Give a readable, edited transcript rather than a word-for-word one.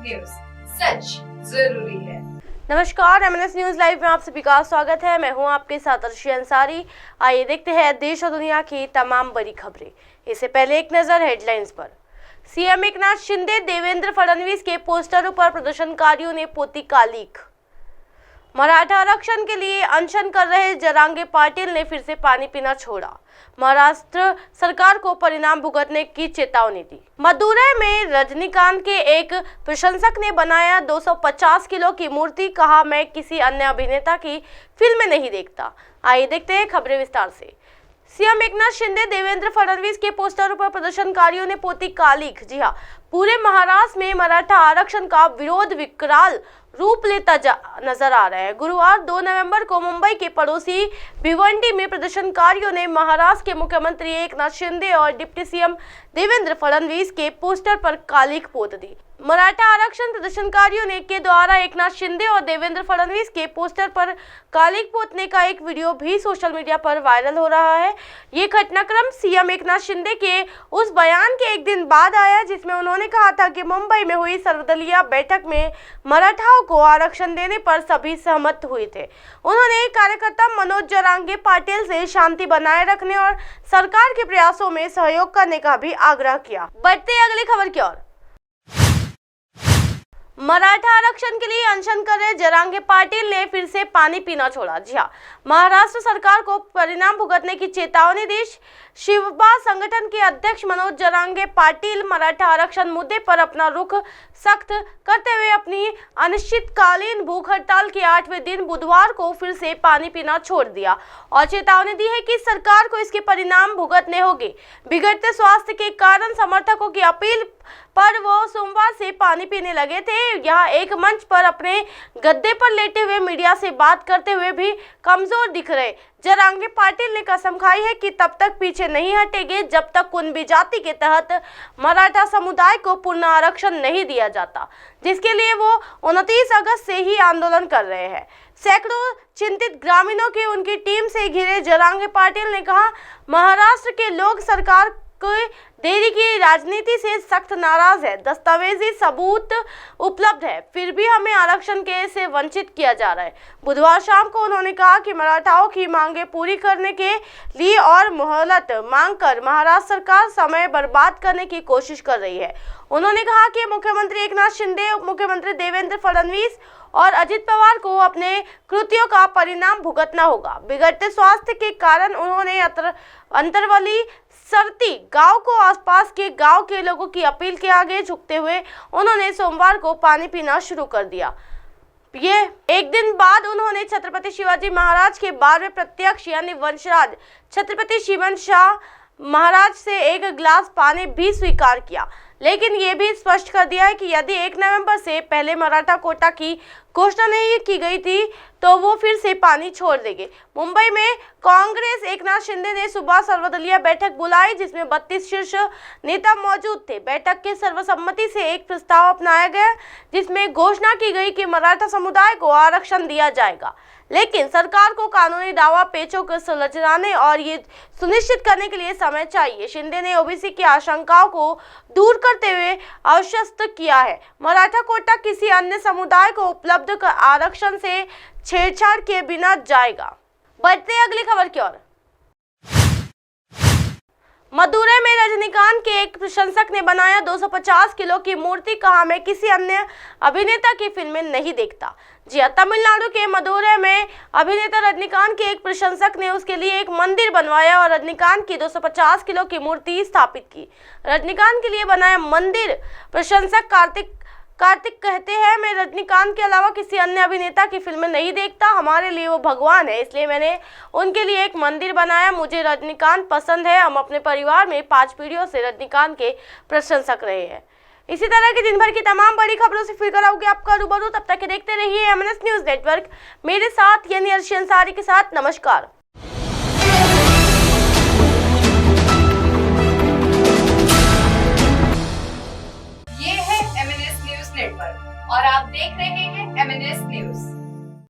News, सच जरूरी है। नमस्कार, एमएनएस न्यूज लाइव में आप सभी का स्वागत है। मैं हूं आपके साथ अर्शी अंसारी। आइए देखते हैं देश और दुनिया की तमाम बड़ी खबरें। इससे पहले एक नजर हेडलाइंस पर। सीएम एकनाथ शिंदे, देवेंद्र फडणवीस के पोस्टरों पर प्रदर्शनकारियों ने पोती कालिख। मराठा आरक्षण के लिए अनशन कर रहे जरांगे पाटिल ने फिर से पानी पीना छोड़ा। महाराष्ट्र सरकार को परिणाम भुगतने की चेतावनी दी। मदुरै में रजनीकांत के एक प्रशंसक ने बनाया 250 किलो की मूर्ति, कहा मैं किसी अन्य अभिनेता की फिल्म नहीं देखता। आइए देखते हैं खबरें विस्तार से। सीएम एकनाथ शिंदे, देवेंद्र फडणवीस के पोस्टरों पर प्रदर्शनकारियों ने पोती कालिख। जी हां, पूरे महाराष्ट्र में मराठा आरक्षण का विरोध विकराल रूप लेता नजर आ रहा है। गुरुवार 2 नवंबर को मुंबई के पड़ोसी भिवंडी में प्रदर्शनकारियों ने महाराष्ट्र के मुख्यमंत्री एकनाथ शिंदे और डिप्टी सीएम देवेंद्र फडणवीस के पोस्टर पर कालिख पोत दी। मराठा आरक्षण प्रदर्शनकारियों ने के द्वारा एकनाथ शिंदे और देवेंद्र फडणवीस के पोस्टर पर कालिख पोतने का एक वीडियो भी सोशल मीडिया पर वायरल हो रहा है। ये घटनाक्रम सीएम एकनाथ शिंदे के उस बयान के एक दिन बाद आया जिसमें उन्होंने कहा था कि मुंबई में हुई सर्वदलीय बैठक में मराठाओं को आरक्षण देने पर सभी सहमत हुए थे। उन्होंने कार्यकर्ता मनोज जरांगे पाटिल से शांति बनाए रखने और सरकार के प्रयासों में सहयोग करने का भी आग्रह किया। बढ़ते अगली खबर की ओर। मराठा आरक्षण के लिए अनशन कर रहे जरांगे पाटिल ने फिर से पानी पीना छोड़ा। जी हां, महाराष्ट्र सरकार को परिणाम भुगतने की चेतावनी दी। शिवबा संगठन के अध्यक्ष मनोज जरांगे पाटिल मराठा आरक्षण मुद्दे पर अपना रुख सख्त करते हुए अपनी अनिश्चितकालीन भूख हड़ताल के 8वें दिन बुधवार को फिर से पानी पीना छोड़ दिया और चेतावनी दी है कि सरकार को इसके परिणाम भुगतने होंगे। बिगड़ते स्वास्थ्य के कारण समर्थकों की अपील पर वो सोमवार से पानी पीने लगे थे। यहाँ एक मंच पर अपने गद्दे पर लेटे हुए मीडिया से बात करते हुए भी कमजोर दिख रहे जरांगे पाटिल ने कसम खाई है कि तब तक पीछे नहीं हटेंगे जब तक कुणबी जाति के तहत मराठा समुदाय को पूर्ण आरक्षण नहीं दिया जाता, जिसके लिए वो 29 अगस्त से ही आंदोलन कर रहे हैं। सैकड़ों चिंतित ग्रामीणों की उनकी टीम से घिरे जरांगे पाटिल ने कहा, महाराष्ट्र के लोग सरकार के देरी की राजनीति से सख्त नाराज है। दस्तावेजी सबूत उपलब्ध है, फिर भी हमें आरक्षण के से वंचित किया जा रहा है। बुधवार शाम को उन्होंने कहा कि मराठाओं की मांगे पूरी करने के लिए और मोहलत मांगकर महाराष्ट्र सरकार समय बर्बाद करने की कोशिश कर रही है। उन्होंने कहा कि मुख्यमंत्री एकनाथ शिंदे, उप मुख्यमंत्री देवेंद्र फडणवीस और अजित पवार को अपने कृत्यों का परिणाम भुगतना होगा। बिगड़ते स्वास्थ्य के कारण उन्होंने अंतरवली सरती गांव को आसपास के गांव के लोगों की अपील के आगे झुकते हुए उन्होंने सोमवार को पानी पीना शुरू कर दिया। ये एक दिन बाद उन्होंने छत्रपति शिवाजी महाराज के 12वें प्रत्यक्ष यानी वंशराज छत्रपति शिवशाह महाराज से एक गिलास पानी भी स्वीकार किया, लेकिन ये भी स्पष्ट कर दिया है कि यदि 1 नवंबर से पहले मराठा कोटा की घोषणा नहीं की गई थी तो वो फिर से पानी छोड़ देंगे। मुंबई में कांग्रेस एकनाथ शिंदे ने सुबह सर्वदलीय बैठक बुलाई जिसमें 32 शीर्ष नेता मौजूद थे। बैठक के सर्वसम्मति से एक प्रस्ताव अपनाया गया जिसमें घोषणा की गई कि मराठा समुदाय को आरक्षण दिया जाएगा, लेकिन सरकार को कानूनी दावा पेचों को सुलझाने और ये सुनिश्चित करने के लिए समय चाहिए। शिंदे ने ओबीसी की आशंकाओं को दूर करते हुए आश्वस्त किया है, मराठा कोटा किसी अन्य समुदाय को उपलब्ध आरक्षण से छेड़छाड़ के बिना जाएगा। बढ़ते अगली खबर की ओर। मदुरै में रजनीकांत के एक प्रशंसक ने बनाया 250 किलो की मूर्ति, कहा मैं किसी अन्य अभिनेता की फिल्में नहीं देखता। जी हां, तमिलनाडु के मदुरै में अभिनेता रजनीकांत के एक प्रशंसक ने उसके लिए एक मंदिर बनवाया और रजनीकांत की 250 किलो की मूर्ति स्थापित की। रजनीकांत के लिए बनाया मंदिर प्रशंसक कार्तिक कहते हैं, मैं रजनीकांत के अलावा किसी अन्य अभिनेता की फिल्में नहीं देखता। हमारे लिए वो भगवान है, इसलिए मैंने उनके लिए एक मंदिर बनाया। मुझे रजनीकांत पसंद है। हम अपने परिवार में 5 पीढ़ियों से रजनीकांत के प्रशंसक रहे हैं। इसी तरह की दिन भर की तमाम बड़ी खबरों से फिर कराऊंगी आपका रूबरू। तब तक देखते रहिए एमएनएस न्यूज नेटवर्क। मेरे साथ यानी अर्शी अंसारी के साथ नमस्कार। ये है एमएनएस न्यूज नेटवर्क और आप देख रहे हैं एमएनएस न्यूज।